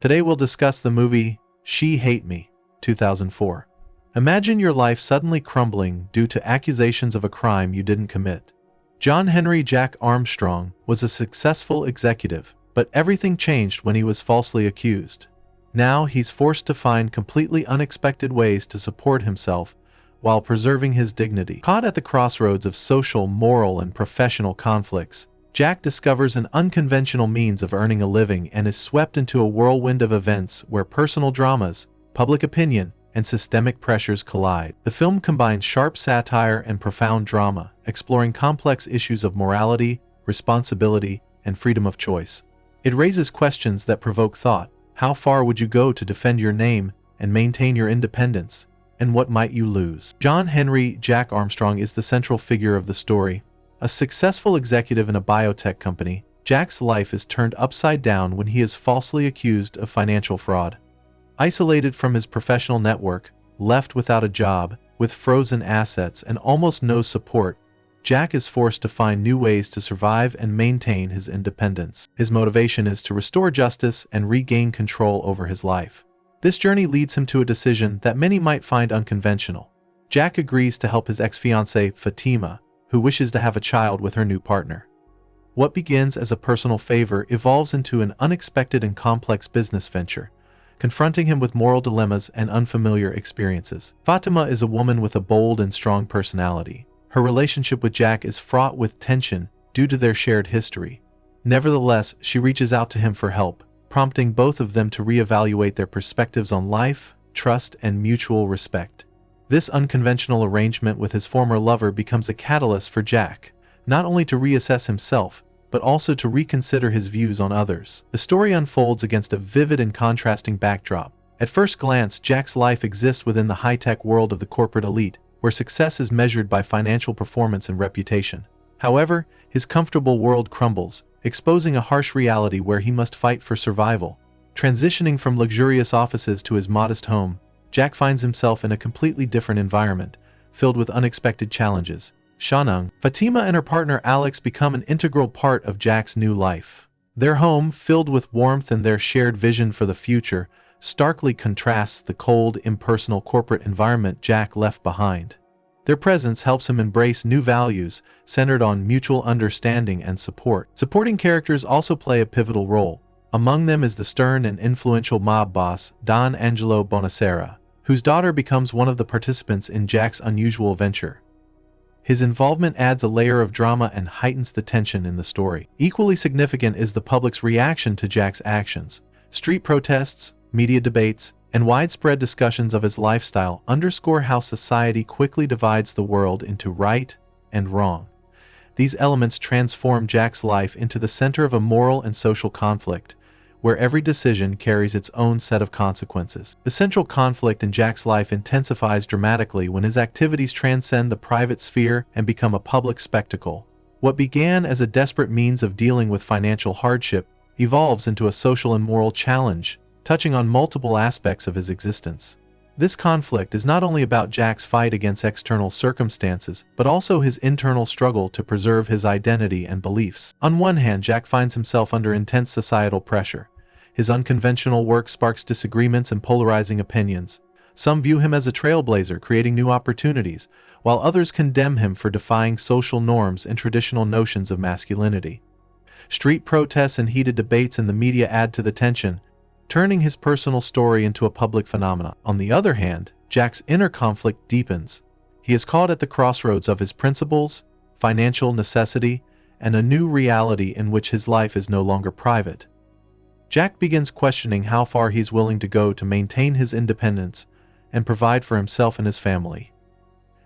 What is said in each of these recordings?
Today we'll discuss the movie She Hate Me, 2004. Imagine your life suddenly crumbling due to accusations of a crime you didn't commit. John Henry Jack Armstrong was a successful executive, but everything changed when he was falsely accused. Now he's forced to find completely unexpected ways to support himself while preserving his dignity. Caught at the crossroads of social, moral, and professional conflicts, Jack discovers an unconventional means of earning a living and is swept into a whirlwind of events where personal dramas, public opinion, and systemic pressures collide. The film combines sharp satire and profound drama, exploring complex issues of morality, responsibility, and freedom of choice. It raises questions that provoke thought. How far would you go to defend your name and maintain your independence? And what might you lose? John Henry Jack Armstrong is the central figure of the story. A successful executive in a biotech company, Jack's life is turned upside down when he is falsely accused of financial fraud. Isolated from his professional network, left without a job, with frozen assets and almost no support, Jack is forced to find new ways to survive and maintain his independence. His motivation is to restore justice and regain control over his life. This journey leads him to a decision that many might find unconventional. Jack agrees to help his ex-fiancée, Fatima, who wishes to have a child with her new partner. What begins as a personal favor evolves into an unexpected and complex business venture, confronting him with moral dilemmas and unfamiliar experiences. Fatima is a woman with a bold and strong personality. Her relationship with Jack is fraught with tension due to their shared history. Nevertheless, she reaches out to him for help, prompting both of them to reevaluate their perspectives on life, trust, and mutual respect. This unconventional arrangement with his former lover becomes a catalyst for Jack, not only to reassess himself, but also to reconsider his views on others. The story unfolds against a vivid and contrasting backdrop. At first glance, Jack's life exists within the high-tech world of the corporate elite, where success is measured by financial performance and reputation. However, his comfortable world crumbles, exposing a harsh reality where he must fight for survival. Transitioning from luxurious offices to his modest home, Jack finds himself in a completely different environment, filled with unexpected challenges. Shanung, Fatima and her partner Alex become an integral part of Jack's new life. Their home, filled with warmth and their shared vision for the future, starkly contrasts the cold, impersonal corporate environment Jack left behind. Their presence helps him embrace new values, centered on mutual understanding and support. Supporting characters also play a pivotal role. Among them is the stern and influential mob boss, Don Angelo Bonacera, whose daughter becomes one of the participants in Jack's unusual venture. His involvement adds a layer of drama and heightens the tension in the story. Equally significant is the public's reaction to Jack's actions. Street protests, media debates, and widespread discussions of his lifestyle underscore how society quickly divides the world into right and wrong. These elements transform Jack's life into the center of a moral and social conflict, where every decision carries its own set of consequences. The central conflict in Jack's life intensifies dramatically when his activities transcend the private sphere and become a public spectacle. What began as a desperate means of dealing with financial hardship evolves into a social and moral challenge, touching on multiple aspects of his existence. This conflict is not only about Jack's fight against external circumstances, but also his internal struggle to preserve his identity and beliefs. On one hand, Jack finds himself under intense societal pressure. His unconventional work sparks disagreements and polarizing opinions. Some view him as a trailblazer, creating new opportunities, while others condemn him for defying social norms and traditional notions of masculinity. Street protests and heated debates in the media add to the tension, turning his personal story into a public phenomenon. On the other hand, Jack's inner conflict deepens. He is caught at the crossroads of his principles, financial necessity, and a new reality in which his life is no longer private. Jack begins questioning how far he's willing to go to maintain his independence and provide for himself and his family.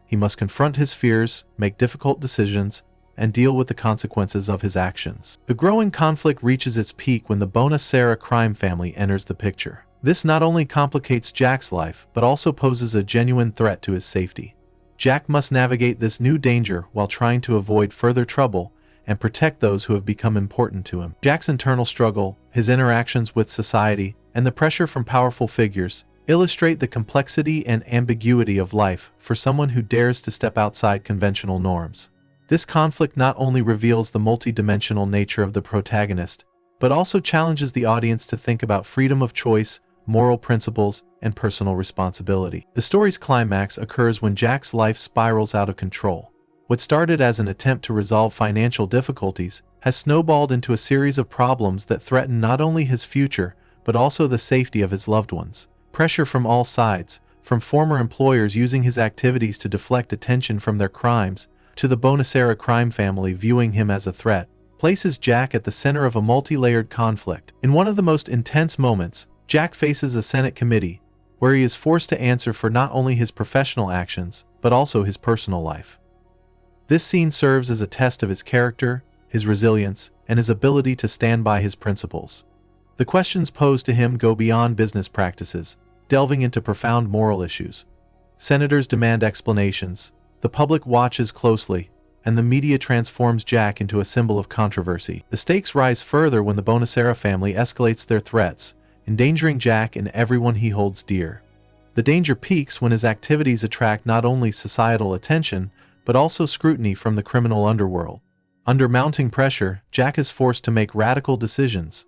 He must confront his fears, make difficult decisions, and deal with the consequences of his actions. The growing conflict reaches its peak when the Bonacera crime family enters the picture. This not only complicates Jack's life, but also poses a genuine threat to his safety. Jack must navigate this new danger while trying to avoid further trouble and protect those who have become important to him. Jack's internal struggle, his interactions with society, and the pressure from powerful figures illustrate the complexity and ambiguity of life for someone who dares to step outside conventional norms. This conflict not only reveals the multidimensional nature of the protagonist, but also challenges the audience to think about freedom of choice, moral principles, and personal responsibility. The story's climax occurs when Jack's life spirals out of control. What started as an attempt to resolve financial difficulties has snowballed into a series of problems that threaten not only his future, but also the safety of his loved ones. Pressure from all sides, from former employers using his activities to deflect attention from their crimes, to the Bonacera crime family viewing him as a threat, places Jack at the center of a multi-layered conflict. In one of the most intense moments, Jack faces a Senate committee, where he is forced to answer for not only his professional actions, but also his personal life. This scene serves as a test of his character, his resilience, and his ability to stand by his principles. The questions posed to him go beyond business practices, delving into profound moral issues. Senators demand explanations, the public watches closely, and the media transforms Jack into a symbol of controversy. The stakes rise further when the Bonacera family escalates their threats, endangering Jack and everyone he holds dear. The danger peaks when his activities attract not only societal attention, but also scrutiny from the criminal underworld. Under mounting pressure, Jack is forced to make radical decisions.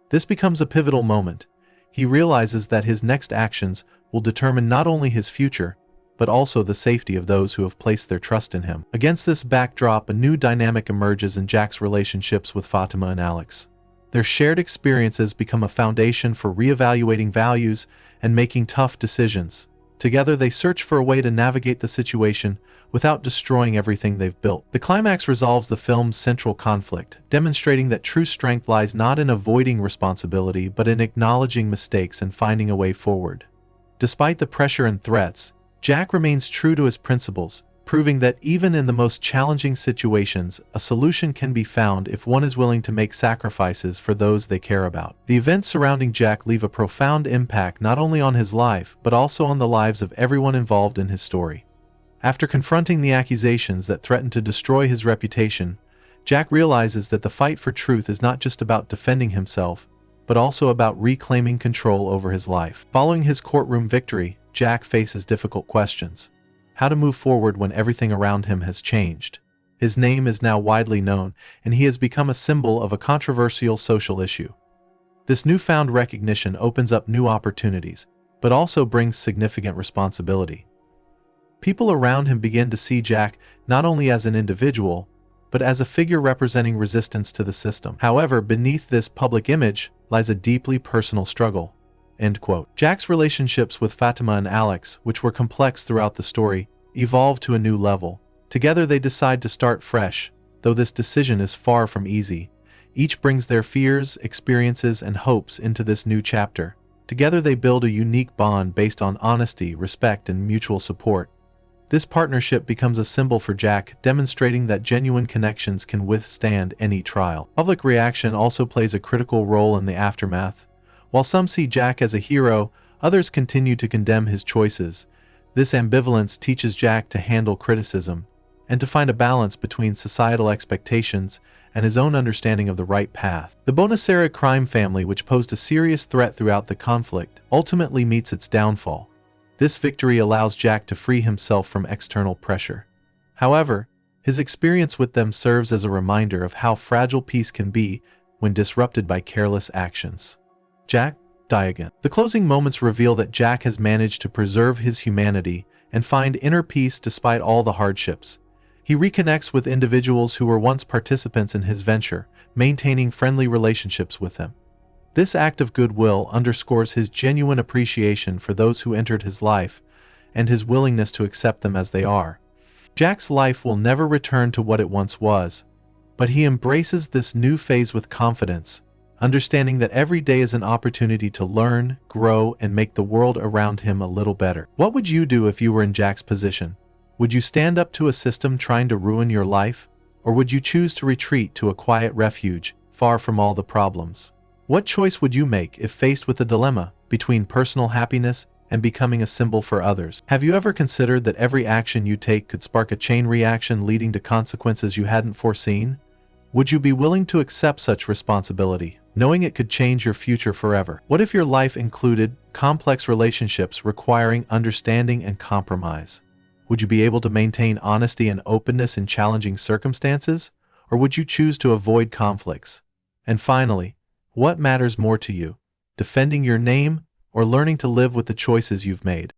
This becomes a pivotal moment. He realizes that his next actions will determine not only his future, but also the safety of those who have placed their trust in him. Against this backdrop, a new dynamic emerges in Jack's relationships with Fatima and Alex. Their shared experiences become a foundation for reevaluating values and making tough decisions. Together they search for a way to navigate the situation without destroying everything they've built. The climax resolves the film's central conflict, demonstrating that true strength lies not in avoiding responsibility but in acknowledging mistakes and finding a way forward. Despite the pressure and threats, Jack remains true to his principles, proving that even in the most challenging situations, a solution can be found if one is willing to make sacrifices for those they care about. The events surrounding Jack leave a profound impact not only on his life, but also on the lives of everyone involved in his story. After confronting the accusations that threaten to destroy his reputation, Jack realizes that the fight for truth is not just about defending himself, but also about reclaiming control over his life. Following his courtroom victory, Jack faces difficult questions. How to move forward when everything around him has changed. His name is now widely known, and he has become a symbol of a controversial social issue. This newfound recognition opens up new opportunities, but also brings significant responsibility. People around him begin to see Jack not only as an individual, but as a figure representing resistance to the system. However, beneath this public image lies a deeply personal struggle. End quote. Jack's relationships with Fatima and Alex, which were complex throughout the story, evolve to a new level. Together they decide to start fresh, though this decision is far from easy. Each brings their fears, experiences, and hopes into this new chapter. Together they build a unique bond based on honesty, respect, and mutual support. This partnership becomes a symbol for Jack, demonstrating that genuine connections can withstand any trial. Public reaction also plays a critical role in the aftermath. While some see Jack as a hero, others continue to condemn his choices. This ambivalence teaches Jack to handle criticism, and to find a balance between societal expectations and his own understanding of the right path. The Bonacera crime family, which posed a serious threat throughout the conflict, ultimately meets its downfall. This victory allows Jack to free himself from external pressure. However, his experience with them serves as a reminder of how fragile peace can be when disrupted by careless actions. Jack, die again. The closing moments reveal that Jack has managed to preserve his humanity and find inner peace despite all the hardships. He reconnects with individuals who were once participants in his venture, maintaining friendly relationships with them. This act of goodwill underscores his genuine appreciation for those who entered his life and his willingness to accept them as they are. Jack's life will never return to what it once was, but he embraces this new phase with confidence, understanding that every day is an opportunity to learn, grow, and make the world around him a little better. What would you do if you were in Jack's position? Would you stand up to a system trying to ruin your life, or would you choose to retreat to a quiet refuge, far from all the problems? What choice would you make if faced with a dilemma between personal happiness and becoming a symbol for others? Have you ever considered that every action you take could spark a chain reaction leading to consequences you hadn't foreseen? Would you be willing to accept such responsibility, knowing it could change your future forever? What if your life included complex relationships requiring understanding and compromise? Would you be able to maintain honesty and openness in challenging circumstances? Or would you choose to avoid conflicts? And finally, What matters more to you? Defending your name or learning to live with the choices you've made?